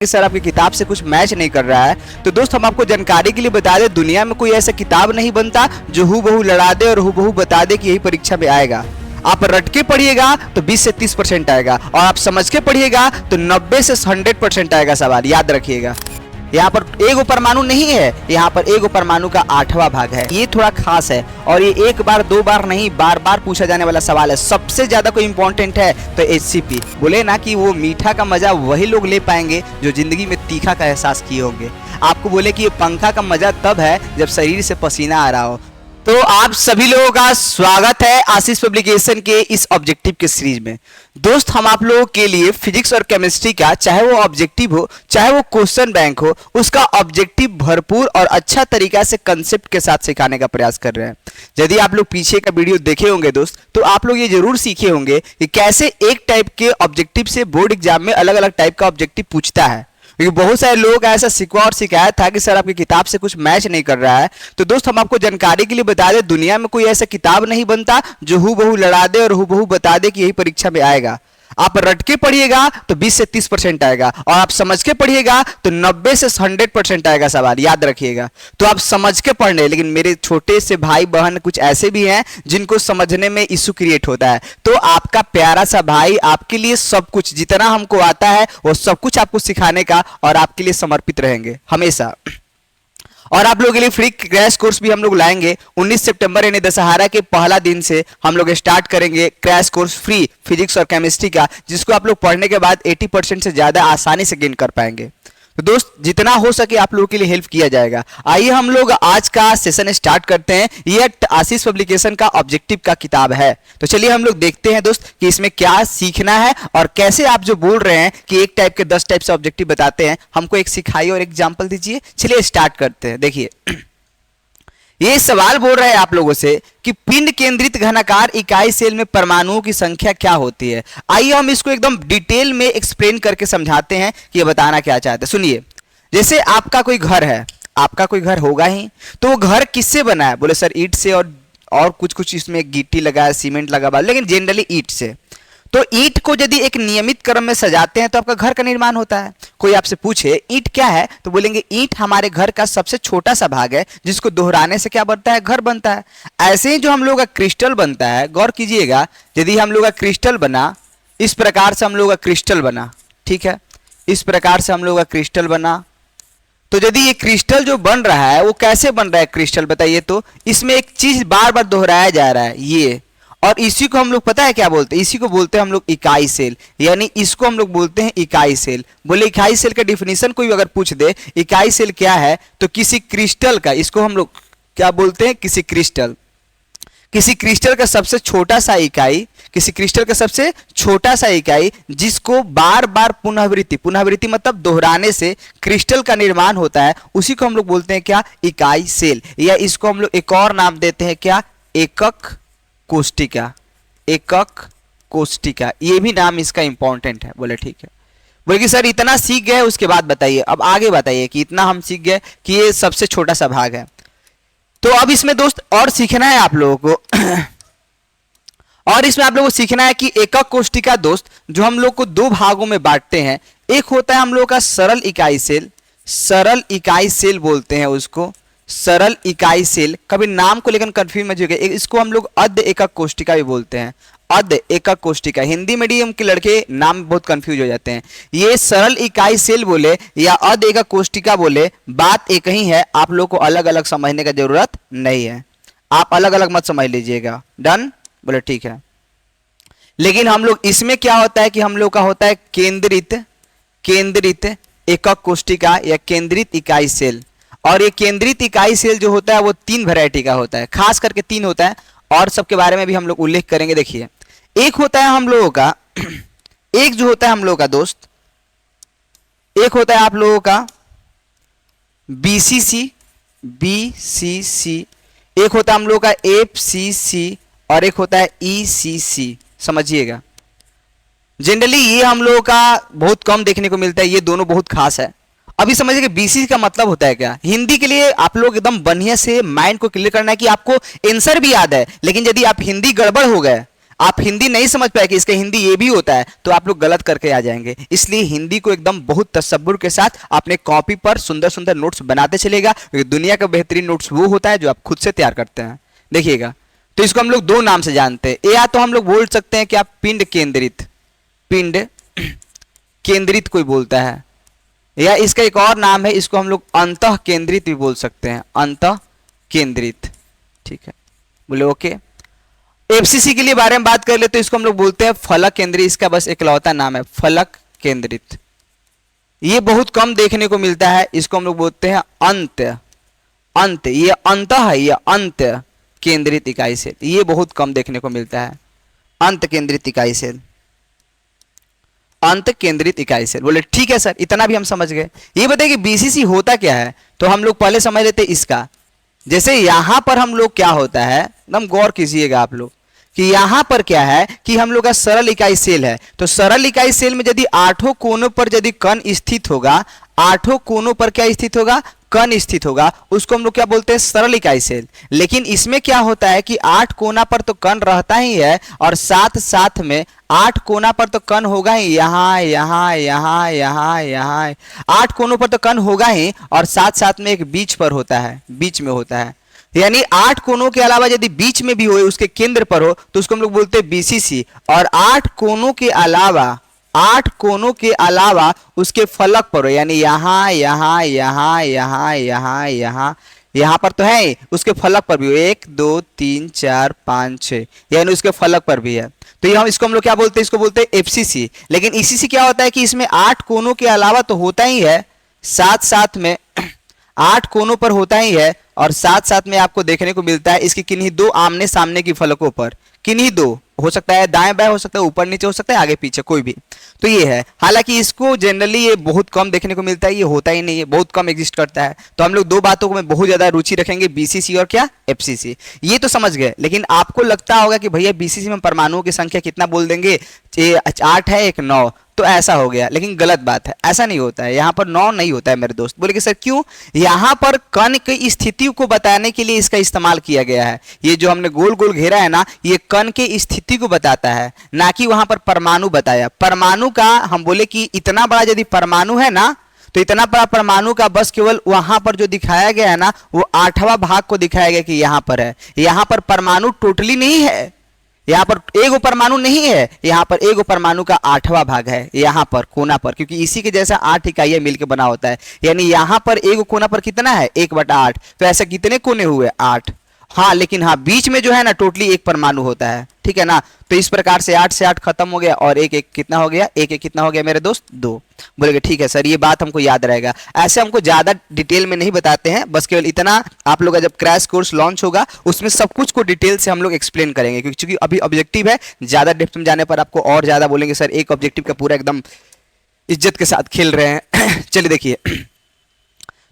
कि सर आपकी किताब से कुछ मैच नहीं कर रहा है, तो दोस्त हम आपको जानकारी के लिए बता दें, दुनिया में कोई ऐसा किताब नहीं बनता जो हूबहू लड़ा दे और हूबहू बता दे कि यही परीक्षा में आएगा। आप रट के पढ़िएगा तो 20 से 30% आएगा और आप समझ के पढ़िएगा तो 90 से 100% आएगा सवाल। याद रखिएगा, यहाँ पर एगो परमाणु नहीं है, यहाँ पर एगो परमाणु का 8वां भाग है। ये थोड़ा खास है और ये एक बार दो बार नहीं, बार बार पूछा जाने वाला सवाल है। सबसे ज्यादा कोई इंपॉर्टेंट है तो HCP। बोले ना कि वो मीठा का मजा वही लोग ले पाएंगे जो जिंदगी में तीखा का एहसास किए होंगे। आपको बोले कि ये पंखा का मजा तब है जब शरीर से पसीना आ रहा हो। तो आप सभी लोगों का स्वागत है आशीष पब्लिकेशन के इस ऑब्जेक्टिव के सीरीज में। दोस्त हम आप लोगों के लिए फिजिक्स और केमिस्ट्री का, चाहे वो ऑब्जेक्टिव हो चाहे वो क्वेश्चन बैंक हो, उसका ऑब्जेक्टिव भरपूर और अच्छा तरीका से कंसेप्ट के साथ सिखाने का प्रयास कर रहे हैं। यदि आप लोग पीछे का वीडियो देखे होंगे दोस्त, तो आप लोग ये जरूर सीखे होंगे कि कैसे एक टाइप के ऑब्जेक्टिव से बोर्ड एग्जाम में अलग अलग टाइप का ऑब्जेक्टिव पूछता है। क्योंकि बहुत सारे लोगों का ऐसा शिकवा और शिकायत था कि सर आपकी किताब से कुछ मैच नहीं कर रहा है। तो दोस्त हम आपको जानकारी के लिए बता दें, दुनिया में कोई ऐसा किताब नहीं बनता जो हूबहू लड़ा दे और हूबहू बता दे कि यही परीक्षा में आएगा। आप रट के पढ़िएगा तो 20 से 30% आएगा और आप समझ के पढ़िएगा तो 90 से 100% आएगा सवाल। याद रखिएगा, तो आप समझ के पढ़ने। लेकिन मेरे छोटे से भाई बहन कुछ ऐसे भी हैं जिनको समझने में इशू क्रिएट होता है, तो आपका प्यारा सा भाई आपके लिए सब कुछ, जितना हमको आता है वो सब कुछ आपको सिखाने का और आपके लिए समर्पित रहेंगे हमेशा। और आप लोगों के लिए फ्री क्रैश कोर्स भी हम लोग लाएंगे 19 सितंबर यानी दशहरा के पहला दिन से हम लोग स्टार्ट करेंगे क्रैश कोर्स फ्री फिजिक्स और केमिस्ट्री का, जिसको आप लोग पढ़ने के बाद 80% से ज्यादा आसानी से गेन कर पाएंगे। तो दोस्त जितना हो सके आप लोगों के लिए हेल्प किया जाएगा। आइए हम लोग आज का सेशन स्टार्ट करते हैं। ये आशीष पब्लिकेशन का ऑब्जेक्टिव का किताब है, तो चलिए हम लोग देखते हैं दोस्त कि इसमें क्या सीखना है और कैसे आप जो बोल रहे हैं कि एक टाइप के 10 टाइप से ऑब्जेक्टिव बताते हैं, हमको एक सिखाइए और एग्जाम्पल दीजिए। चलिए स्टार्ट करते हैं। देखिए ये सवाल बोल रहा है आप लोगों से कि पिंड केंद्रित घनाकार इकाई सेल में परमाणुओं की संख्या क्या होती है। आइए हम इसको एकदम डिटेल में एक्सप्लेन करके समझाते हैं कि ये बताना क्या चाहते हैं। सुनिए, जैसे आपका कोई घर है, आपका कोई घर होगा ही, तो वो घर किससे बना है? बोले सर ईंट से और कुछ कुछ इसमें गिट्टी लगा है, सीमेंट लगा हुआ, लेकिन जनरली ईंट से। तो ईंट को यदि एक नियमित क्रम में सजाते हैं तो आपका घर का निर्माण होता है। कोई आपसे पूछे ईंट क्या है, तो बोलेंगे ईंट हमारे घर का सबसे छोटा सा भाग है जिसको दोहराने से क्या बनता है? घर बनता है। ऐसे ही जो हम लोग का क्रिस्टल बनता है, गौर कीजिएगा, यदि हम लोग का क्रिस्टल बना, इस प्रकार से हम लोग का क्रिस्टल बना, ठीक है, इस प्रकार से हम लोग का क्रिस्टल बना, तो यदि ये क्रिस्टल जो बन रहा है वो कैसे बन रहा है क्रिस्टल, बताइए। तो इसमें एक चीज बार बार दोहराया जा रहा है, ये, और इसी को हम लोग पता है क्या बोलते हैं? इसी को बोलते हैं हम लोग इकाई सेल, यानी इसको हम लोग बोलते हैं इकाई सेल। बोले इकाई सेल का डिफिनीशन कोई अगर पूछ दे इकाई सेल क्या है, तो किसी क्रिस्टल का, इसको हम लोग क्या बोलते हैं? किसी क्रिस्टल का सबसे छोटा सा इकाई, किसी क्रिस्टल का सबसे छोटा सा इकाई जिसको बार बार पुनरावृत्ति मतलब दोहराने से क्रिस्टल का निर्माण होता है, उसी को हम लोग बोलते हैं क्या? इकाई सेल। या इसको हम लोग एक और नाम देते हैं क्या? एकक कोष्टिका। एकक कोष्टिका, ये भी नाम इसका इंपॉर्टेंट है। बोले ठीक है। बोले कि सर इतना सीख गए, उसके बाद बताइए, अब आगे बताइए कि इतना हम सीख गए कि ये सबसे छोटा सा भाग है। तो अब इसमें दोस्त और सीखना है आप लोगों को और इसमें आप लोगों को सीखना है कि एकक कोष्टिका दोस्त जो हम लोग को दो भागों में बांटते हैं, एक होता है हम लोग का सरल इकाई सेल, सरल इकाई सेल बोलते हैं उसको, सरल इकाई सेल। कभी नाम को लेकर कंफ्यूज मत होइएगा, इसको हम लोग अर्ध एकक कोष्टिका भी बोलते हैं, अर्ध एकक कोष्टिका। हिंदी मीडियम के लड़के नाम बहुत कंफ्यूज हो जाते हैं। ये सरल इकाई सेल बोले या अर्ध एकक कोष्टिका बोले, बात एक ही है, आप लोग को अलग अलग समझने का जरूरत नहीं है, आप अलग अलग मत समझ लीजिएगा। डन? बोले ठीक है। लेकिन हम लोग इसमें क्या होता है कि हम लोग का होता है केंद्रित एकक कोष्टिका या केंद्रित इकाई सेल। और ये केंद्रित इकाई सेल जो होता है वो 3 वैरायटी का होता है, खास करके 3 होता है, और सबके बारे में भी हम लोग उल्लेख करेंगे। देखिए, एक होता है हम लोगों का एक जो होता है हम लोगों का दोस्त, एक होता है आप लोगों का BCC, एक होता है हम लोगों का FCC और एक होता है ECC। समझिएगा, जनरली ये हम लोगों का बहुत कम देखने को मिलता है, ये दोनों बहुत खास है। अभी समझिए कि BCC का मतलब होता है क्या। हिंदी के लिए आप लोग एकदम बढ़िया से माइंड को क्लियर करना है कि आपको आंसर भी याद है, लेकिन यदि आप हिंदी गड़बड़ हो गए, आप हिंदी नहीं समझ पाए कि इसका हिंदी ये भी होता है, तो आप लोग गलत करके आ जाएंगे। इसलिए हिंदी को एकदम बहुत तसब्बुर के साथ अपने कॉपी पर सुंदर सुंदर नोट्स बनाते चलेगा, क्योंकि दुनिया का बेहतरीन नोट्स वो होता है जो आप खुद से तैयार करते हैं। देखिएगा, तो इसको हम लोग दो नाम से जानते हैं। या तो हम लोग बोल सकते हैं कि आप पिंड केंद्रित, पिंड केंद्रित कोई बोलता है, या इसका एक और नाम है, इसको हम लोग अंतः केंद्रित भी बोल सकते हैं, अंतः केंद्रित। ठीक है, बोले ओके। एफसीसी के लिए बारे में बात कर ले तो इसको हम लोग बोलते हैं फलक केंद्रित, इसका बस इकलौता नाम है फलक केंद्रित। ये बहुत कम देखने को मिलता है, इसको हम लोग बोलते हैं अंत्य, अंत, ये अंत है, ये अंत्य केंद्रित इकाई सेल, ये बहुत कम देखने को मिलता है, अंत केंद्रित इकाई सेल, अंत केंद्रित इकाई सेल। बोले ठीक है सर, इतना भी हम समझ गए। ये बताइए कि बीसीसी होता क्या है, तो हम लोग पहले समझ लेते इसका। जैसे यहां पर हम लोग क्या होता है, एकदम गौर कीजिएगा आप लोग कि यहां पर क्या है कि हम लोग का सरल इकाई सेल है, तो सरल इकाई सेल में यदि आठों कोनों पर यदि कण स्थित होगा, आठों कोनों पर क्या स्थित होगा, कण स्थित होगा, उसको हम लोग क्या बोलते हैं, सरल इकाई सेल। लेकिन इसमें क्या होता है कि आठ कोना पर तो कण रहता ही है, और साथ साथ में आठ कोना पर तो कण होगा ही, यहाँ यहाँ यहाँ यहाँ यहाँ, आठ कोनों पर तो कण होगा ही, और साथ साथ में एक बीच पर होता है, बीच में होता है। यानी आठ कोनों के अलावा यदि बीच में भी हो, उसके केंद्र पर हो, तो उसको हम लोग बोलते हैं बीसीसी। और आठ कोनों के अलावा, आठ कोनों के अलावा उसके फलक पर हो, यानी यहाँ यहाँ यहाँ यहाँ यहाँ यहाँ यहाँ पर तो है, उसके फलक पर भी हो, 1 2 3 4 5 6, यानी उसके फलक पर भी है, तो ये हम इसको हम लोग क्या बोलते हैं, इसको बोलते हैं एफसीसी। लेकिन ईसीसी क्या होता है कि इसमें आठ कोनों के अलावा तो होता ही है, साथ साथ में आठ कोनों पर होता ही है, और साथ साथ में आपको देखने को मिलता है इसकी किन्हीं दो आमने सामने की फलकों पर, किन्हीं दो, हो सकता है दाएं बाएं, हो सकता है ऊपर नीचे, हो सकता है आगे पीछे, कोई भी। तो ये है, हालांकि इसको जनरली ये बहुत कम देखने को मिलता है, ये होता ही नहीं है, बहुत कम एग्जिस्ट करता है। तो हम लोग दो बातों में बहुत ज्यादा रुचि रखेंगे, बीसीसी और क्या, एफसीसी। ये तो समझ गए। लेकिन आपको लगता होगा कि भैया बीसीसी में परमाणुओं की संख्या कितना बोल देंगे, 8 है, एक 9, तो ऐसा हो गया। लेकिन गलत बात है, ऐसा नहीं होता है, यहाँ पर 9 नहीं होता है मेरे दोस्त। बोले कि सर क्यों, यहाँ पर कण की स्थिति को बताने के लिए इसका इस्तेमाल किया गया है। ये जो हमने गोल गोल घेरा है ना, ये कण के स्थिति को बताता है, ना कि वहां पर परमाणु बताया। परमाणु का हम बोले कि इतना बड़ा यदि परमाणु है ना, तो इतना बड़ा परमाणु का बस केवल वहां पर जो दिखाया गया है ना, वो 8वां भाग को दिखाया गया कि यहां पर है। यहां पर परमाणु टोटली नहीं है, यहाँ पर एगो परमाणु नहीं है, यहाँ पर एगो परमाणु का 8वां भाग है, यहाँ पर कोना पर, क्योंकि इसी के जैसा 8 इकाइयां मिलकर बना होता है। यानी यहाँ पर एगो कोना पर कितना है, 1/8, तो ऐसे कितने कोने हुए, 8। हाँ, लेकिन हाँ बीच में जो है ना टोटली एक परमाणु होता है, ठीक है ना। तो इस प्रकार से 8 से 8 खत्म हो गया, और एक एक कितना हो गया, एक एक कितना हो गया मेरे दोस्त, 2। बोलेंगे ठीक है सर, ये बात हमको याद रहेगा। ऐसे हमको ज्यादा डिटेल में नहीं बताते हैं, बस केवल इतना, आप लोग का जब क्रैश कोर्स लॉन्च होगा उसमें सब कुछ को डिटेल से हम लोग एक्सप्लेन करेंगे, क्योंकि अभी ऑब्जेक्टिव है, ज्यादा डेप्थ में जाने पर आपको और ज्यादा बोलेंगे सर एक ऑब्जेक्टिव का पूरा एकदम इज्जत के साथ खेल रहे हैं। चलिए देखिए,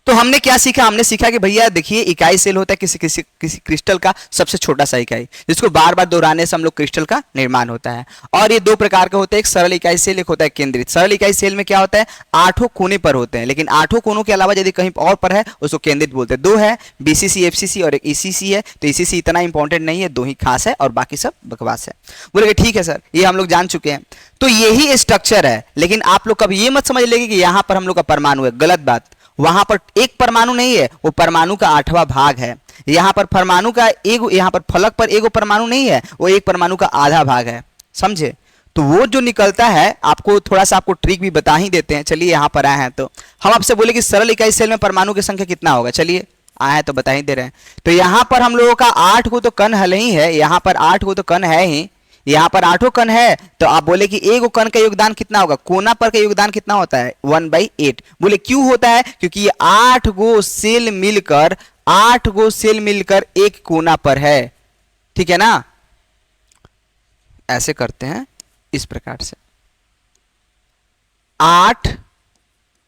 तो हमने क्या सीखा, हमने सीखा कि भैया देखिए इकाई सेल होता है किसी क्रिस्टल का सबसे छोटा सा इकाई, जिसको बार बार दोहराने से हम लोग क्रिस्टल का निर्माण होता है। और ये दो प्रकार का होता है, एक सरल इकाई सेल, एक होता है केंद्रित। सरल इकाई सेल में क्या होता है, 8 कोने पर होते हैं, लेकिन 8 कोनों के अलावा यदि कहीं और पर है उसको केंद्रित बोलते हैं। 2 है, बीसीसी, एफसीसी और एक ईसीसी है। तो ईसीसी इतना इंपॉर्टेंट नहीं है, 2 ही खास है और बाकी सब बकवास है। बोले ठीक है सर, ये हम लोग जान चुके हैं। तो यही स्ट्रक्चर है, लेकिन आप लोग कभी ये मत समझ लेंगे कि यहाँ पर हम लोग का परमाणु है, गलत बात। वहां पर एक परमाणु नहीं है, वो परमाणु का 8वां भाग है। यहां पर परमाणु का एक, यहां पर फलक पर एगो परमाणु नहीं है, वो एक परमाणु का आधा भाग है, समझे। तो वो जो निकलता है, आपको थोड़ा सा आपको ट्रिक भी बता ही देते हैं। चलिए यहां पर आए हैं तो हम आपसे बोले कि सरल इकाई सेल में परमाणु की संख्या कितना होगा, चलिए आए हैं तो बता ही दे रहे हैं। तो यहां पर हम लोगों का 8 को तो कण हल ही है, यहां पर 8 को तो कण है ही, यहाँ पर 8 कण है। तो आप बोले कि एगो कण का योगदान कितना होगा, कोना पर का योगदान कितना होता है, 1/8। बोले क्यों होता है, क्योंकि ये 8 गो सेल मिलकर, 8 गो सेल मिलकर एक कोना पर है, ठीक है ना। ऐसे करते हैं इस प्रकार से, 8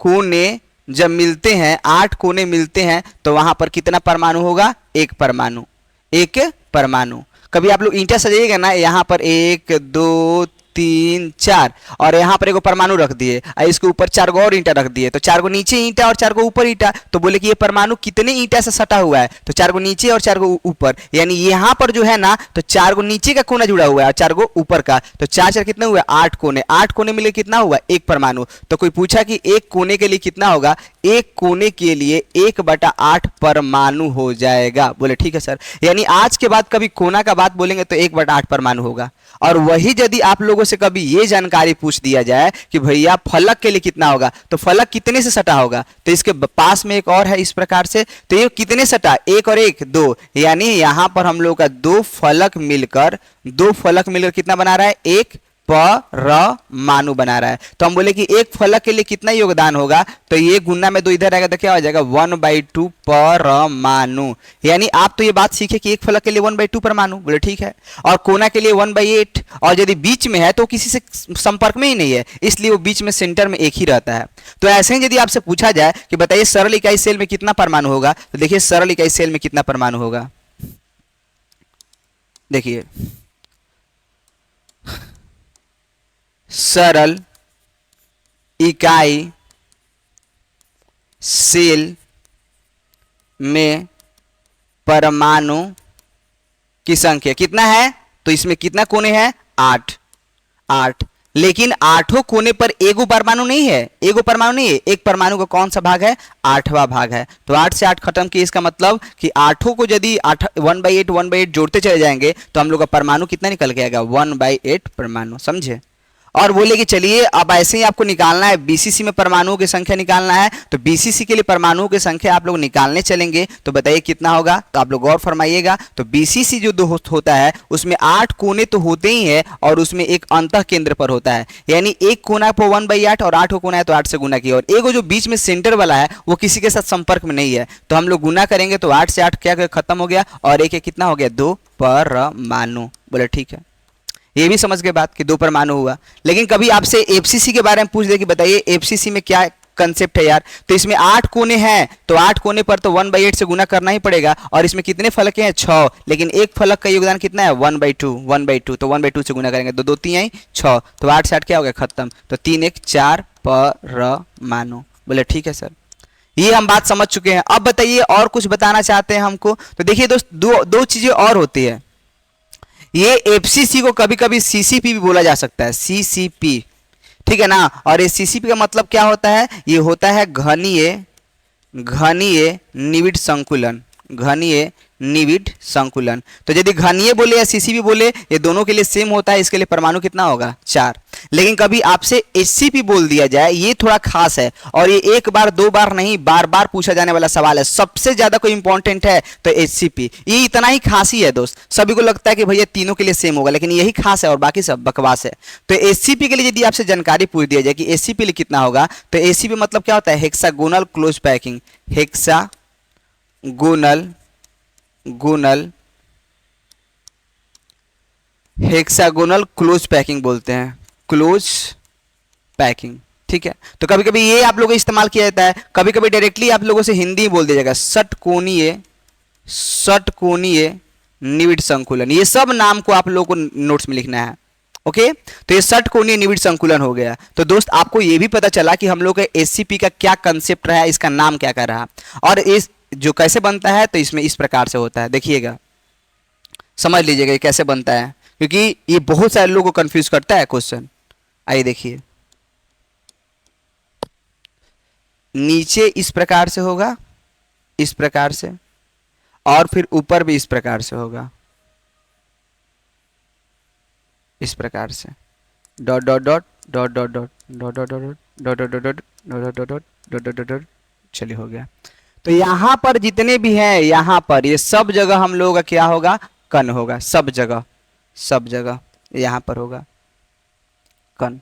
कोने जब मिलते हैं, 8 कोने मिलते हैं, तो वहां पर कितना परमाणु होगा, एक परमाणु, एक परमाणु। कभी आप लोग ईंटा सजाइएगा ना, यहाँ पर 1 2 3 4 और यहाँ पर एगो परमाणु रख दिए और इसके ऊपर 4 गो और ईंटा रख दिए, तो 4 गो नीचे ईंटा और 4 गो ऊपर ईंटा, तो बोले कि ये परमाणु कितने ईंटा से सटा हुआ है, तो 4 गो नीचे और 4 गो ऊपर, यानी यहाँ पर जो है ना तो 4 गो नीचे का कोना जुड़ा हुआ है और 4 गो ऊपर का, तो 4 4 कितने हुए 8 कोने, 8 कोने मिले कितना हुआ एक परमाणु। तो कोई पूछा कि एक कोने के लिए कितना होगा, एक कोने के लिए 1/8 परमाणु हो जाएगा। बोले ठीक है सर, यानी आज के बाद कभी कोना का बात बोलेंगे तो 1/8 परमाणु होगा। और वही यदि आप लोगों से कभी ये जानकारी पूछ दिया जाए कि भैया फलक के लिए कितना होगा, तो फलक कितने से सटा होगा, तो इसके पास में एक और है इस प्रकार से, तो ये कितने सटा, 1 और 1 2, यानी यहां पर हम लोग का दो फलक मिलकर कितना बना रहा है, एक परमाणु बना रहा है। तो हम बोले कि एक फलक के लिए कितना योगदान होगा, तो ये गुना में 2 इधर आएगा तो क्या हो जाएगा 1/2 परमाणु। यानी आप तो ये बात सीखे कि एक फलक के लिए 1/2 परमाणु, बोले ठीक है, और कोना के लिए 1/8, और यदि बीच में है तो किसी से संपर्क में ही नहीं है, इसलिए वो बीच में सेंटर में एक ही रहता है। तो ऐसे ही यदि आपसे पूछा जाए कि बताइए सरल इकाई सेल में कितना परमाणु होगा, तो देखिए सरल इकाई सेल में कितना परमाणु होगा, देखिए सरल इकाई सेल में परमाणु की संख्या कितना है, तो इसमें कितना कोने हैं 8, लेकिन 8 कोने पर एगो परमाणु नहीं है, एक परमाणु का कौन सा भाग है, 8वां भाग है। तो 8 से 8 खत्म किए, इसका मतलब कि 8 को यदि 1/8 जोड़ते चले जाएंगे तो हम लोग का परमाणु कितना निकल के आएगा 1/8 परमाणु, समझे। और बोले कि चलिए अब ऐसे ही आपको निकालना है बीसीसी में परमाणुओं की संख्या निकालना है, तो बीसीसी के लिए परमाणुओं की संख्या आप लोग निकालने चलेंगे, तो बताइए कितना होगा, तो आप लोग गौर फरमाइएगा। तो बीसीसी जो होता है उसमें 8 कोने तो होते ही हैं और उसमें एक अंतः केंद्र पर होता है, यानी एक कोना पर 1/8 और 8 कोना है तो 8 से गुना किया, और एक जो बीच में सेंटर वाला है वो किसी के साथ संपर्क में नहीं है, तो हम लोग गुना करेंगे तो 8 से 8 क्या खत्म हो गया, और एक कितना हो गया 2 परमाणु। बोले ठीक है, ये भी समझ गए बात कि 2 परमाणु हुआ। लेकिन कभी आपसे एफसीसी के बारे में पूछ दे कि बताइए एफसीसी में क्या कंसेप्ट है यार, तो इसमें 8 कोने हैं, तो 8 कोने पर तो 1/8 से गुना करना ही पड़ेगा, और इसमें कितने फलक हैं 6, लेकिन एक फलक का योगदान कितना है 1/2, तो 1/2 से गुना करेंगे तो 2 3 आई 6, तो 8 से 8 क्या हो गया खत्म, तो 3 1 4 परमाणु। बोले ठीक है सर, ये हम बात समझ चुके हैं। अब बताइए और कुछ बताना चाहते हैं हमको, तो देखिए दोस्त दो चीजें और होती है, ये एफसीसी को कभी कभी सीसीपी भी बोला जा सकता है, सीसीपी, ठीक है ना। और ये सीसीपी का मतलब क्या होता है, ये होता है घनीय निविड़ संकुलन, घनीय निविड़ संकुलन। तो यदि घनीय बोले या सीसीपी बोले ये दोनों के लिए सेम होता है, इसके लिए परमाणु कितना होगा 4। लेकिन कभी आपसे एचसीपी बोल दिया जाए, ये थोड़ा खास है, और ये एक बार 2 बार नहीं बार बार पूछा जाने वाला सवाल है, सबसे ज्यादा कोई इंपॉर्टेंट है तो एचसीपी, ये इतना ही खास ही है दोस्त। सभी को लगता है कि भैया तीनों के लिए सेम होगा, लेकिन यही खास है और बाकी सब बकवास है। तो एचसीपी के लिए यदि आपसे जानकारी पूछ दिया जाए कि एचसीपी लिए कितना होगा, तो एचसीपी मतलब क्या होता है hexagonal close packing, hexagonal close packing बोलते हैं, क्लोज पैकिंग, ठीक है। तो कभी कभी ये आप लोगों को इस्तेमाल किया जाता है, कभी कभी डायरेक्टली आप लोगों से हिंदी बोल दिया जाएगा षटकोणीय निविड़ संकुलन, ये सब नाम को आप लोगों को नोट्स में लिखना है, ओके। तो ये षटकोणीय निविड़ संकुलन हो गया। तो दोस्त आपको ये भी पता चला कि हम लोग के एससीपी का क्या कंसेप्ट रहा, इसका नाम क्या कर रहा, और इस जो कैसे बनता है, तो इसमें इस प्रकार से होता है, देखिएगा समझ लीजिएगा ये कैसे बनता है, क्योंकि ये बहुत सारे लोगों को कंफ्यूज करता है क्वेश्चन। आइए देखिए, नीचे इस प्रकार से होगा, इस प्रकार से, और फिर ऊपर भी इस प्रकार से होगा, इस प्रकार से, dot dot dot dot dot dot dot dot dot dot dot dot dot dot dot dot dot dot, चलिए हो गया। तो यहां पर जितने भी हैं, यहां पर ये सब जगह हम लोगों का क्या होगा, कण होगा, सब जगह यहां पर होगा कण,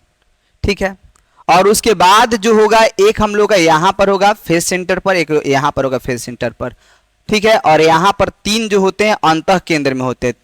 ठीक है। और उसके बाद जो होगा एक हम लोग का यहां पर होगा फेस सेंटर पर, एक यहां पर होगा फेस सेंटर पर, ठीक है। और यहां पर 3 जो होते हैं अंतः केंद्र में होते हैं,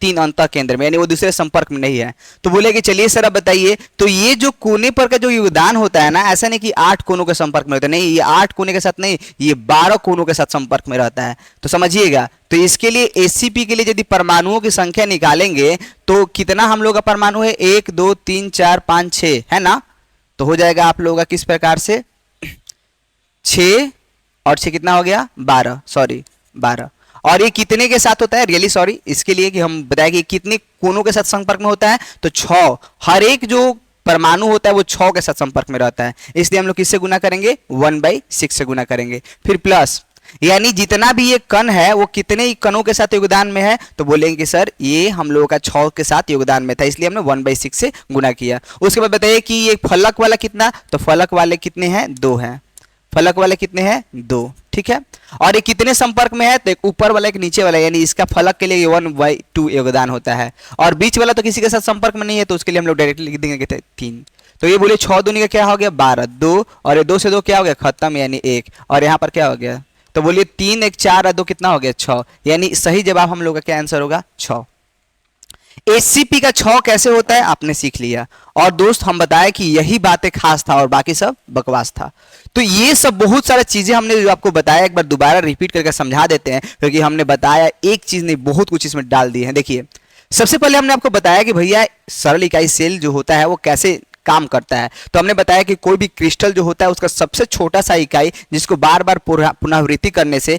3 अंतः केंद्र में, यानी वो दूसरे संपर्क में नहीं है। तो बोले कि चलिए सर अब बताइए, तो ये जो कोने पर का जो योगदान होता है ना, ऐसा नहीं कि 8 कोनों के संपर्क में होता है, नहीं, ये 8 कोने के साथ नहीं, ये 12 कोनों के साथ संपर्क में रहता है। तो समझिएगा, तो इसके लिए एससीपी के लिए यदि परमाणुओं की संख्या निकालेंगे तो कितना हम लोग का परमाणु है, 1 2 3 4 5 6 है ना। तो हो जाएगा आप लोगों का किस प्रकार से, 6 और 6 कितना हो गया, 12, सॉरी 12। और ये कितने के साथ होता है, रियली सॉरी, इसके लिए कि हम बताएं कि कितने कोनों के साथ संपर्क में होता है, तो 6, हर एक जो परमाणु होता है वो 6 के साथ संपर्क में रहता है, इसलिए हम लोग किससे गुना करेंगे, 1/6 से गुना करेंगे। फिर प्लस, यानी जितना भी ये कण है वो कितने ही कणों के साथ योगदान में है, तो बोलेंगे कि सर ये हम लोगों का 6 के साथ योगदान में था, इसलिए हमने 1/6 से गुना किया। उसके बाद बताइए कि ये फलक वाला कितना, तो फलक वाले कितने हैं, 2 हैं, फलक वाले कितने हैं, 2, ठीक है। और ये कितने संपर्क में है, तो एक ऊपर वाला एक नीचे वाला, यानी इसका फलक के लिए 1/2 योगदान होता है, और बीच वाला तो किसी के साथ संपर्क में नहीं है, तो उसके लिए हम लोग डायरेक्टली लिख देंगे 3। तो ये बोले 6 दूनी का क्या हो गया, 12, 2 और ये 2 से 2 क्या हो गया, खत्म, यानी 1, और यहाँ पर क्या हो गया, तो बोलिए 3 1 4 और 2 कितना हो गया, 6, यानी सही जवाब हम लोग का क्या आंसर होगा, 6। एससीपी का 6 कैसे होता है आपने सीख लिया, और दोस्त हम बताया कि यही बातें खास था और बाकी सब बकवास था। तो ये सब बहुत सारी चीजें हमने जो आपको बताया, एक बार दोबारा रिपीट करके समझा देते हैं, क्योंकि हमने बताया एक चीज नहीं, बहुत कुछ इसमें डाल दिए हैं। देखिए, सबसे पहले हमने आपको बताया कि भैया सरल इकाई सेल जो होता है वो कैसे काम करता है। तो हमने बताया कि कोई भी क्रिस्टल जो होता है उसका सबसे छोटा सा इकाई जिसको बार बार पुनरावृत्ति करने से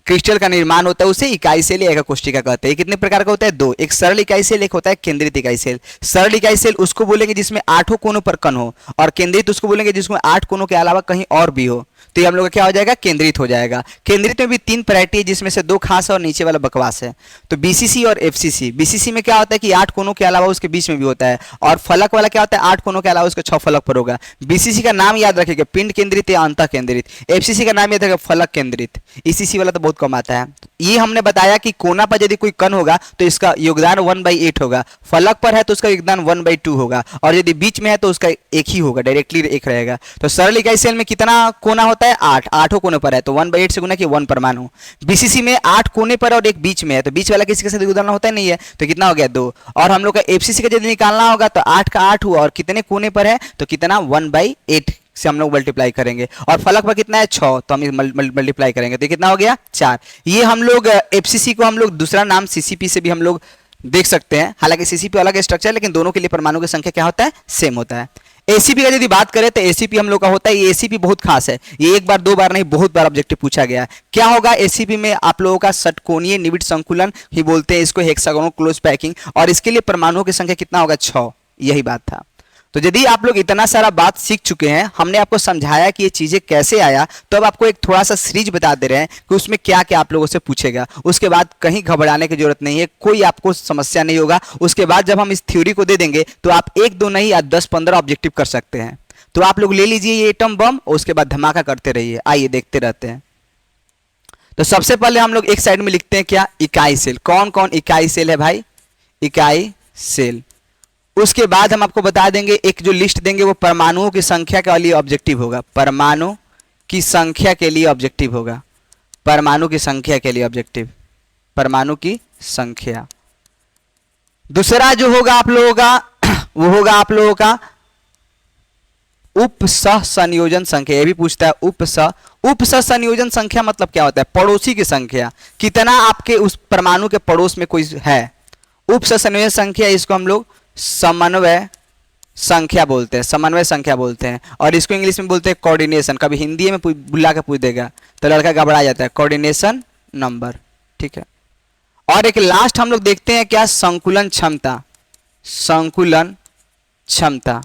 क्रिस्टल का निर्माण होता है, उसे इकाई सेल या एककोष्ठिका कहते हैं। कितने प्रकार का होता है, 2, एक सरल इकाई सेल, एक होता है केंद्रित इकाई सेल। सरल इकाई सेल उसको बोलेंगे जिसमें 8 कोनों पर कण हो, और केंद्रित उसको बोलेंगे जिसमें 8 कोनों के अलावा कहीं और भी हो। तो ये हम लोग का क्या हो जाएगा, केंद्रित हो जाएगा। केंद्रित में भी 3 वैरायटी है, जिसमें से 2 खास है और नीचे वाला बकवास है। तो बीसीसी और एफसीसी। बीसीसी में क्या होता है कि 8 कोनों के अलावा उसके बीच में भी होता है, और फलक वाला क्या होता है, 8 कोनों के अलावा उसके 6 फलक पर होगा। बीसीसी का नाम याद रखिएगा, पिंड केंद्रित या अंतः केंद्रित। एफसीसी का नाम याद रखिएगा, फलक केंद्रित। ईसीसी वाला तो बहुत कम आता है। ये हमने बताया कि कोना पर यदि कोई कण होगा तो इसका योगदान 1/8 होगा, फलक पर है तो उसका योगदान 1/2 होगा, और यदि बीच में है तो उसका एक ही होगा, डायरेक्टली एक रहेगा। तो सरल इकाई सेल में कितना कोना होता है, 8, 8 कोने पर है, तो 1/8 से गुना किया, 1 परमाणु। बीसीसी में 8 कोने पर और एक बीच में है, तो बीच वाला किसी के साथ योगदान होता नहीं है, तो कितना हो गया, 2। और हम लोग का एफसीसी का यदि निकालना होगा तो 8 का 8 हुआ, और कितने कोने पर है, तो कितना, 1/8 से हम लोग मल्टीप्लाई करेंगे, और फलक पर कितना है, 6, तो हम मल्टीप्लाई करेंगे, तो कितना हो गया, 4। ये हम लोग एफसीसी को हम लोग दूसरा नाम सीसीपी से भी हम लोग देख सकते हैं, हालांकि सीसीपी अलग स्ट्रक्चर है, लेकिन दोनों के लिए परमाणु की संख्या क्या होता है, सेम होता है। एसीपी का यदि बात करें तो एसीपी हम लोग का होता है, ये एसीपी बहुत खास है, ये एक बार 2 बार नहीं बहुत बार ऑब्जेक्टिव पूछा गया है। क्या होगा एसीपी में, आप लोगों का षटकोणीय निविड़ संकुलन ही बोलते हैं इसको, हेक्सागोनल क्लोज पैकिंग, और इसके लिए परमाणुओं की संख्या कितना होगा, 6, यही बात था। तो यदि आप लोग इतना सारा बात सीख चुके हैं, हमने आपको समझाया कि ये चीजें कैसे आया, तो अब आपको एक थोड़ा सा सीरीज बता दे रहे हैं कि उसमें क्या क्या आप लोगों से पूछेगा। उसके बाद कहीं घबराने की जरूरत नहीं है, कोई आपको समस्या नहीं होगा। उसके बाद जब हम इस थ्योरी को दे देंगे तो आप 1 2 नहीं या 10-15 ऑब्जेक्टिव कर सकते हैं। तो आप लोग ले लीजिए ये एटम बम, और उसके बाद धमाका करते रहिए। आइए देखते रहते हैं। तो सबसे पहले हम लोग एक साइड में लिखते हैं क्या, इकाई सेल। कौन कौन इकाई सेल है भाई, इकाई सेल। उसके बाद हम आपको बता देंगे, एक जो लिस्ट देंगे वो परमाणुओं की संख्या के लिए ऑब्जेक्टिव होगा, परमाणु की संख्या के लिए ऑब्जेक्टिव होगा, परमाणु की संख्या के लिए ऑब्जेक्टिव, परमाणु की संख्या। दूसरा जो होगा आप लोगों का वो होगा आप लोगों का उपसह संयोजन संख्या। ये भी पूछता है उपसह संयोजन संख्या मतलब क्या होता है, पड़ोसी की संख्या, कितना आपके उस परमाणु के पड़ोस में कोई है। उपसह संयोजन संख्या, इसको हम लोग समन्वय संख्या बोलते हैं, समन्वय संख्या बोलते हैं, और इसको इंग्लिश में बोलते हैं कोऑर्डिनेशन। कभी हिंदी में बुला के पूछ देगा तो लड़का घबरा जाता है, कोऑर्डिनेशन नंबर, ठीक है। और एक लास्ट हम लोग देखते हैं क्या, संकुलन क्षमता। संकुलन क्षमता,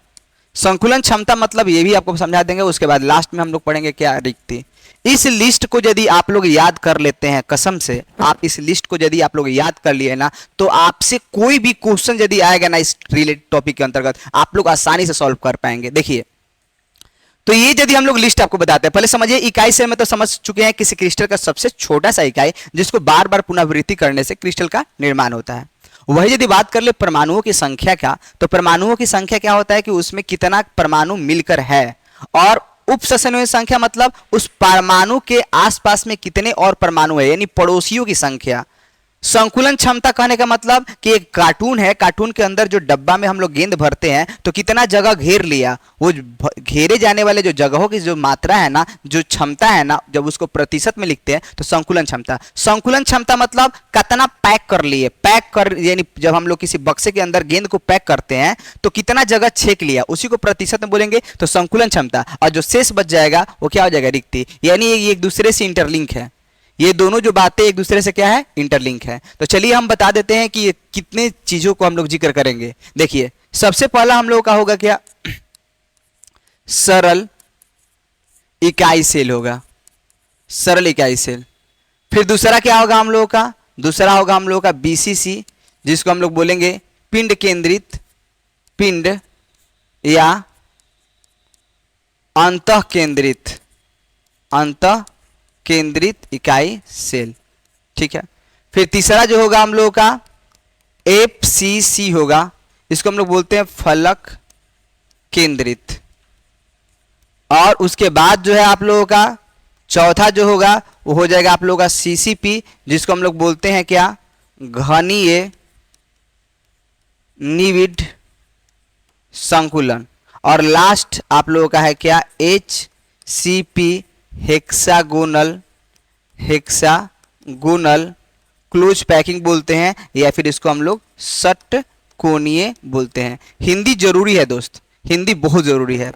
संकुलन क्षमता मतलब ये भी आपको समझा देंगे। उसके बाद लास्ट में हम लोग पढ़ेंगे क्या, रिक्ति। इस लिस्ट को यदि आप लोग याद कर लेते हैं, कसम से आप इस लिस्ट को यदि आप लोग याद कर लिए ना, तो आपसे कोई भी क्वेश्चन यदि आएगा ना इस रिलेटेड टॉपिक के अंतर्गत, आप लोग आसानी से सॉल्व कर पाएंगे। देखिए, तो ये यदि हम लोग लिस्ट आपको बताते हैं, पहले समझिए इकाई सेल में तो समझ चुके हैं किसी क्रिस्टल का सबसे छोटा सा इकाई जिसको बार बार पुनरावृत्ति करने से क्रिस्टल का निर्माण होता है। वही यदि बात कर ले परमाणुओं की संख्या का, तो परमाणुओं की संख्या क्या होता है कि उसमें कितना परमाणु मिलकर है, और उपसंयोजन संख्या मतलब उस परमाणु के आसपास में कितने और परमाणु है, यानी पड़ोसियों की संख्या। संकुलन क्षमता कहने का मतलब कि एक कार्टून है, कार्टून के अंदर जो डब्बा में हम लोग गेंद भरते हैं तो कितना जगह घेर लिया, वो घेरे जाने वाले जो जगहों की जो मात्रा है ना, जो क्षमता है ना, जब उसको प्रतिशत में लिखते हैं तो संकुलन क्षमता। संकुलन क्षमता मतलब कितना पैक कर लिए, पैक कर यानी जब हम लोग किसी बक्से के अंदर गेंद को पैक करते हैं तो कितना जगह छेक लिया, उसी को प्रतिशत में बोलेंगे तो संकुलन क्षमता। और जो शेष बच जाएगा वो क्या हो जाएगा, रिक्ति। यानी ये एक दूसरे से इंटरलिंक है, ये दोनों जो बातें एक दूसरे से क्या है, इंटरलिंक है। तो चलिए हम बता देते हैं कि ये कितने चीजों को हम लोग जिक्र करेंगे। देखिए सबसे पहला हम लोग का होगा क्या, सरल इकाई सेल होगा, सरल इकाई सेल। फिर दूसरा क्या होगा हम लोगों का, दूसरा होगा हम लोगों का बीसीसी, जिसको हम लोग बोलेंगे पिंड केंद्रित, पिंड या अंतः केंद्रित, अंतः केंद्रित इकाई सेल। ठीक है। फिर तीसरा जो होगा हम लोगों का एफसीसी होगा, इसको हम लोग बोलते हैं फलक केंद्रित। और उसके बाद जो है आप लोगों का चौथा जो होगा वो हो जाएगा आप लोगों का सीसीपी, जिसको हम लोग बोलते हैं क्या, घनीय निविड संकुलन। और लास्ट आप लोगों का है क्या, HCP hexagonal, hexagonal close packing बोलते हैं, या फिर इसको हम लोग षटकोणीय बोलते हैं। हिंदी जरूरी है दोस्त, हिंदी बहुत जरूरी है।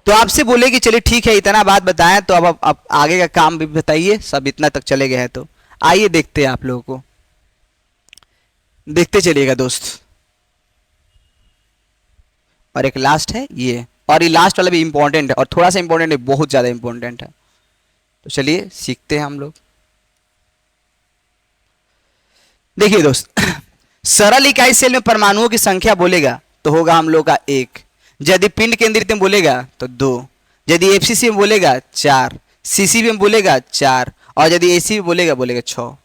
तो आपसे बोले कि चलिए ठीक है इतना बात बताएं, तो अब आगे का काम भी बताइए, सब इतना तक चले गए हैं तो आइए देखते हैं आप लोगों को, देखते चलिएगा दोस्त। और एक लास्ट है ये, और ये लास्ट वाला भी इंपॉर्टेंट है, और थोड़ा सा इंपॉर्टेंट है, बहुत ज्यादा इंपॉर्टेंट है। तो चलिए सीखते हैं हम लोग। देखिए दोस्त, सरल इकाई सेल में परमाणुओं की संख्या बोलेगा तो होगा हम लोग का 1, यदि पिंड केंद्रित में बोलेगा तो 2, यदि एफसीसी में बोलेगा 4, सीसीबी में बोलेगा 4, और यदि एसी में बोलेगा 6।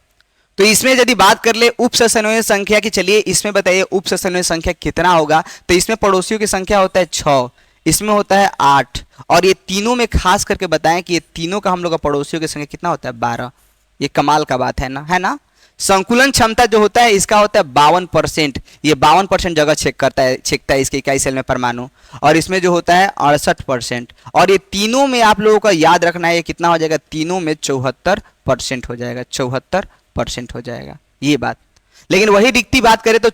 तो इसमें यदि बात कर ले उप ससनोय संख्या की, चलिए इसमें बताइए उप ससनोय संख्या कितना होगा। तो इसमें पड़ोसियों की संख्या होता है 6, इसमें होता है 8, और ये तीनों में खास करके बताएं कि ये तीनों का हम लोग का पड़ोसियों की संख्या कितना होता है, 12। ये कमाल का बात है ना, है ना। संकुलन क्षमता जो होता है इसका होता है 52%, ये 52% जगह छेकता है इसके इकाई सेल में परमाणु, और इसमें जो होता है 68%। और ये तीनों में आप लोगों को याद रखना है ये कितना हो जाएगा, तीनों में 74% हो जाएगा, 74% हो जाएगा ये बात। लेकिन वही दिखती बात करें तो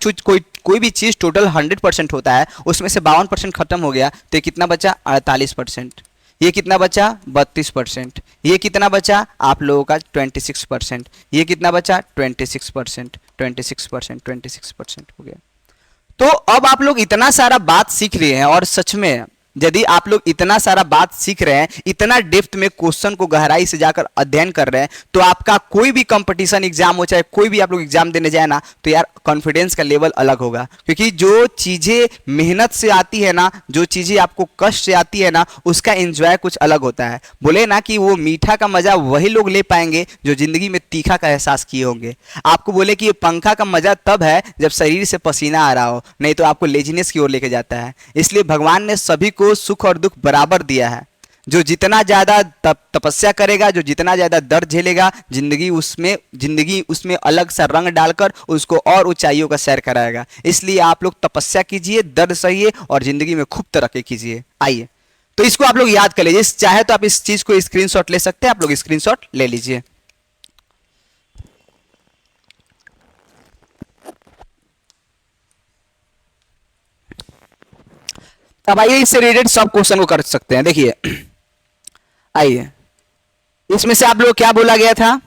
कोई भी चीज टोटल 100% होता है, उसमें से 52% खत्म हो गया तो ये कितना बचा, 48%। ये कितना बचा, 32%। ये कितना बचा आप लोगों का 26%। ये कितना बचा 26%, 26%, 26% हो गया। तो अब आप लोग इतना सारा बात सीख रहे हैं, और सच में यदि आप लोग इतना सारा बात सीख रहे हैं, इतना डेप्थ में क्वेश्चन को गहराई से जाकर अध्ययन कर रहे हैं, तो आपका कोई भी कंपटीशन एग्जाम हो, चाहे कोई भी आप लोग एग्जाम देने जाए ना, तो यार कॉन्फिडेंस का लेवल अलग होगा। क्योंकि जो चीजें मेहनत से आती है ना, जो चीजें आपको कष्ट से आती है ना, उसका एंजॉय कुछ अलग होता है। बोले ना कि वो मीठा का मजा वही लोग ले पाएंगे जो जिंदगी में तीखा का एहसास किए होंगे। आपको बोले कि ये पंखा का मजा तब है जब शरीर से पसीना आ रहा हो, नहीं तो आपको लेजीनेस की ओर लेके जाता है। इसलिए भगवान ने सभी को सुख और दुख बराबर दिया है। जो जितना ज्यादा तपस्या करेगा, जो जितना ज्यादा दर्द झेलेगा, जिंदगी उसमें अलग सा रंग डालकर उसको और ऊंचाइयों का सैर कराएगा। इसलिए आप लोग तपस्या कीजिए, दर्द सहिए, और जिंदगी में खूब तरक्की कीजिए। आइए तो इसको आप लोग याद कर लीजिए, चाहे तो आप इस चीज को स्क्रीनशॉट ले सकते हैं, आप लोग स्क्रीनशॉट ले लीजिए। अब आइए इससे रिलेटेड सब क्वेश्चन को कर सकते हैं। देखिए आइए, इसमें से आप लोग क्या बोला गया था,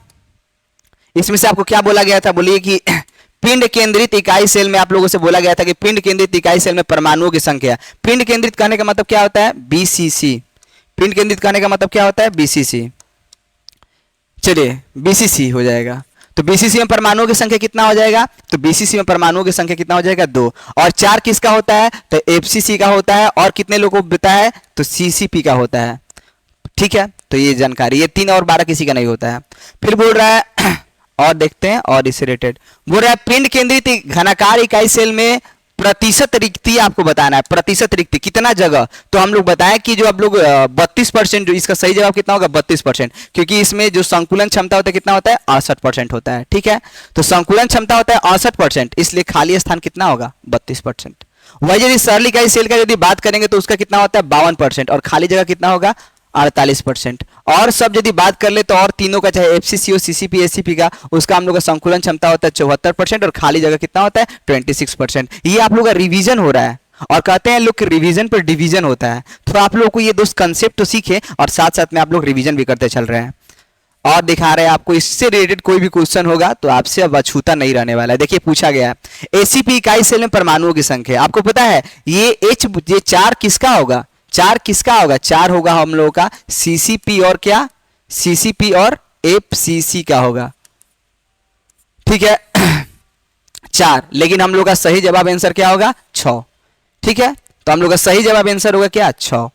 इसमें से आपको क्या बोला गया था, बोलिए कि पिंड केंद्रित इकाई सेल में आप लोगों से बोला गया था कि पिंड केंद्रित इकाई सेल में परमाणुओं की संख्या। पिंड केंद्रित कहने का मतलब क्या होता है, बीसीसी। पिंड केंद्रित कहने का मतलब क्या होता है, बीसीसी। चलिए बीसीसी हो जाएगा। तो बीसीसी में परमाणुओं की संख्या कितना हो जाएगा, तो बीसीसी में परमाणुओं की संख्या कितना हो जाएगा, 2। और 4 किसका होता है, तो एफसीसी का होता है। और कितने लोगों को बताया है, तो सीसीपी का होता है। ठीक है, तो ये जानकारी, ये 3 और 12 किसी का नहीं होता है। फिर बोल रहा है और देखते हैं, और इससे रिलेटेड बोल रहा है पिंड केंद्रित घनाकार इकाई सेल में प्रतिशत रिक्ति आपको बताना है, प्रतिशत रिक्ति कितना जगह। तो हम लोग बताएं कि जो आप लोग 32%, जो इसका सही जवाब कितना होगा 32%, क्योंकि इसमें जो संकुलन क्षमता होता है कितना होता है 68% होता है। ठीक है, तो संकुलन क्षमता होता है 68%, इसलिए खाली स्थान कितना होगा 32%। वही यदि सरल इकाई सेल का यदि बात करेंगे तो उसका कितना होता है 52%, और खाली जगह कितना होगा 48%। और सब यदि बात कर ले तो और तीनों का, चाहे एफसीसीओ, सीसीपी, एसीपी का, उसका हम लोग का संकुलन क्षमता होता है 74%, और खाली जगह कितना होता है 26%। ये आप लोग का रिवीजन हो रहा है, और कहते हैं लोग कि रिवीजन पर डिवीजन होता है। तो आप लोग को ये दोस्त कंसेप्ट तो सीखे, और साथ साथ में आप लोग रिवीजन भी करते चल रहे हैं। और दिखा रहे हैं आपको इससे रिलेटेड कोई भी क्वेश्चन होगा तो आपसे अब अछूता नहीं रहने वाला है। देखिए पूछा गया है एसीपी इकाई सेल में परमाणुओं की संख्या, आपको पता है ये ये 4 किसका होगा, 4 किसका होगा, 4 होगा हम लोगों का सीसीपी और क्या, सीसीपी और एफसीसी का होगा। ठीक है 4, लेकिन हम लोग का सही जवाब आंसर क्या होगा 6। ठीक है, तो हम लोग का सही जवाब आंसर होगा क्या 6।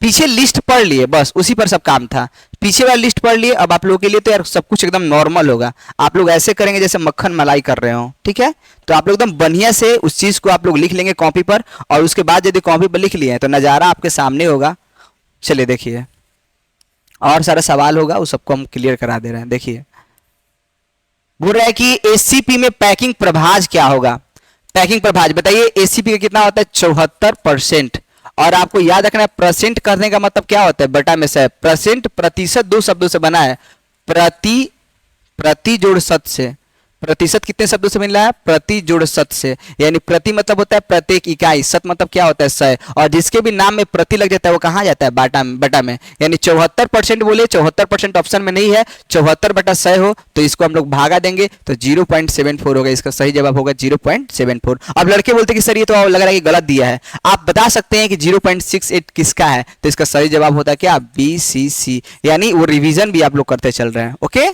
पीछे लिस्ट पढ़ लिए, बस उसी पर सब काम था, पीछे वाला लिस्ट पढ़ लिए। अब आप लोगों के लिए तो यार सब कुछ एकदम नॉर्मल होगा, आप लोग ऐसे करेंगे जैसे मक्खन मलाई कर रहे हो। ठीक है, तो आप लोग एकदम बढ़िया से उस चीज को आप लोग लिख लेंगे कॉपी पर, और उसके बाद यदि कॉपी पर लिख लिए हैं तो नज़ारा आपके सामने होगा। चलिए देखिए, और सारा सवाल होगा, उस सबको हम क्लियर करा दे रहे हैं। देखिए बोल रहा है कि एसीपी में पैकिंग प्रभाज क्या होगा। पैकिंग प्रभाज बताइए, एसीपी का कितना होता है 74%। और आपको याद रखना है परसेंट करने का मतलब क्या होता है, बटा में से परसेंट, प्रतिशत 2 शब्दों से बना है, प्रति जोड़ शत से। प्रतिशत कितने शब्दों से मिल रहा है, प्रति जोड़ शत से, यानी प्रति मतलब होता है प्रत्येक इकाई, शत मतलब क्या होता है 100, और जिसके भी नाम में प्रति लग जाता है वो कहाँ जाता है बटा में। यानी 74% बोले, 74% ऑप्शन में नहीं है, 74/100 हो तो इसको हम लोग भागा देंगे तो 0.74 होगा, इसका सही जवाब होगा 0.74। अब लड़के बोलते कि सर ये तो लग रहा है कि गलत दिया है, आप बता सकते हैं कि 0.68 किसका है, तो इसका सही जवाब होता है क्या BCC, यानी वो रिविजन भी आप लोग करते चल रहे हैं। ओके,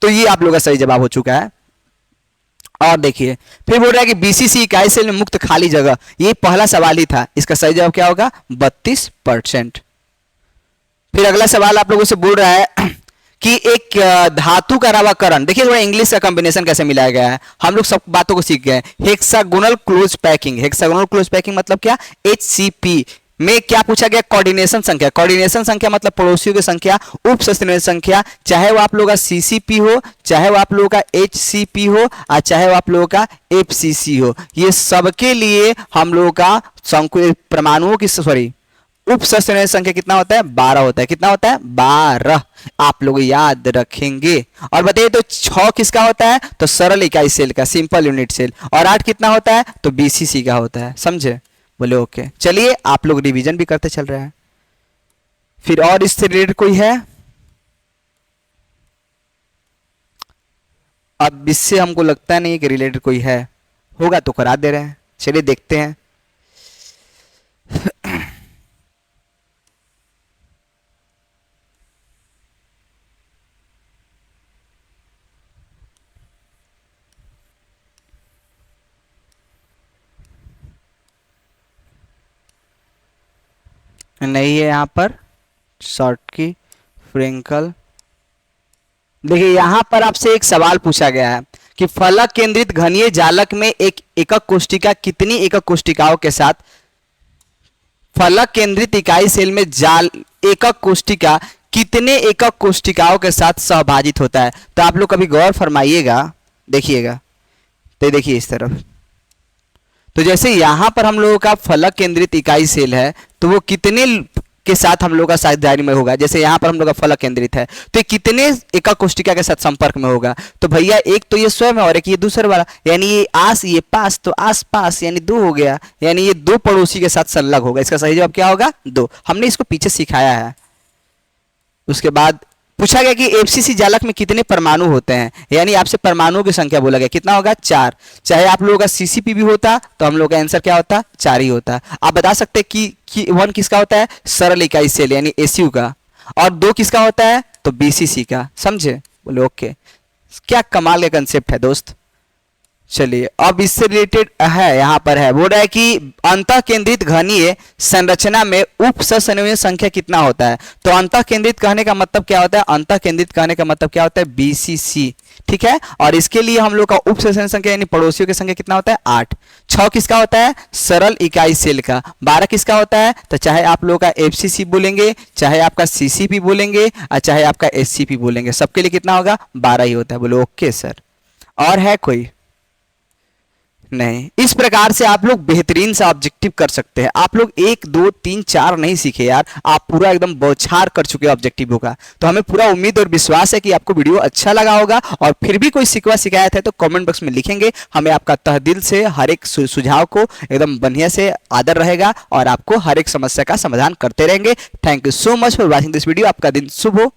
तो ये आप लोग का सही जवाब हो चुका है। और देखिए फिर बोल रहा है कि बीसीसी इकाई सेल में मुक्त खाली जगह, ये पहला सवाल ही था, इसका सही जवाब क्या होगा 32%। फिर अगला सवाल आप लोगों से बोल रहा है कि एक धातु का रवाकरण, देखिए थोड़ा इंग्लिश का कॉम्बिनेशन कैसे मिलाया गया है, हम लोग सब बातों को सीख गए। Hexagonal close packing, hexagonal close packing मतलब क्या, HCP में क्या पूछा गया, कोऑर्डिनेशन संख्या। कोऑर्डिनेशन संख्या मतलब पड़ोसियों की संख्या, उप संयोजन संख्या, चाहे वो आप लोगों का सीसीपी हो, चाहे वो आप लोगों का एचसीपी हो, और चाहे वो आप लोगों का एफसीसी हो, ये सबके लिए हम लोगों का परमाणुओं की उप संयोजन संख्या कितना होता है 12 होता है। कितना होता है 12, आप लोग याद रखेंगे। और बताइए तो 6 किसका होता है, तो सरल इकाई सेल का, सिंपल यूनिट सेल। और 8 कितना होता है, तो बीसीसी का होता है। समझे, बोले ओके। चलिए आप लोग रिवीजन भी करते चल रहे हैं। फिर और इससे रिलेटेड कोई है, अब इससे हमको लगता नहीं कि रिलेटेड कोई है, होगा तो करा दे रहे हैं। चलिए देखते हैं। नहीं है यहाँ पर शॉर्ट की फ्रिंकल। देखिए यहाँ पर आपसे एक सवाल पूछा गया है कि फलक केंद्रित घनीय जालक में एक एकक कोष्टिका कितनी एकक कोष्टिकाओं के साथ, फलक केंद्रित इकाई सेल में जाल एकक कोष्टिका कितने एकक कोष्टिकाओं के साथ सहभाजित होता है। तो आप लोग कभी गौर फरमाइएगा, देखिएगा, तो देखिए इस तरफ, तो जैसे यहां पर हम लोगों का फलक केंद्रित इकाई सेल है तो वो कितने के साथ हम लोगों का साझेदारी में होगा। जैसे यहां पर हम लोग का फलक केंद्रित है तो कितने एकक कोष्टिका के साथ संपर्क में होगा, तो भैया एक तो ये स्वयं है और एक ये दूसरा वाला, यानी ये आस ये पास, तो आस पास यानी 2 हो गया, यानी ये 2 पड़ोसी के साथ संलग्न होगा। इसका सही जवाब क्या होगा 2। हमने इसको पीछे सिखाया है। उसके बाद पूछा गया कि एफसीसी जालक में कितने परमाणु होते हैं, यानी आपसे परमाणुओं की संख्या बोला गया, कितना होगा 4। चाहे आप लोगों का सीसीपी भी होता तो हम लोग का आंसर क्या होता 4 ही होता। आप बता सकते हैं कि 1 किसका होता है, सरल इकाई सेल यानी एसयू का, और 2 किसका होता है, तो बीसीसी का। समझे, बोले ओके। क्या कमाल का कंसेप्ट है दोस्त। चलिए अब इससे रिलेटेड है, यहाँ पर है, बोल रहा है कि अंतः केंद्रित घनीय संरचना में उप संयोजन संख्या कितना होता है। तो अंतः केंद्रित कहने का मतलब क्या होता है, अंतः केंद्रित कहने का मतलब क्या होता है बीसीसी। ठीक है। और इसके लिए हम लोग का उप सेशन संख्या यानी पड़ोसियों की संख्या कितना होता है 8। 6 किसका होता है सरल इकाई सेल का। 12 किसका होता है, तो चाहे आप लोगों का एफसीसी बोलेंगे, चाहे आपका सीसीपी बोलेंगे और चाहे आपका एससीपी बोलेंगे, सबके लिए कितना होगा 12 ही होता है। बोलो ओके सर। और है कोई नहीं। इस प्रकार से आप लोग बेहतरीन सा ऑब्जेक्टिव कर सकते हैं। आप लोग 1 2 3 4 नहीं सीखे यार, आप पूरा एकदम बौछार कर चुके ऑब्जेक्टिव का। तो हमें पूरा उम्मीद और विश्वास है कि आपको वीडियो अच्छा लगा होगा। और फिर भी कोई शिकवा शिकायत है तो कमेंट बॉक्स में लिखेंगे, हमें आपका तह दिल से हर एक सुझाव को एकदम बढ़िया से आदर रहेगा और आपको हर एक समस्या का समाधान करते रहेंगे। Thank you so much for watching this video. आपका दिन शुभ हो।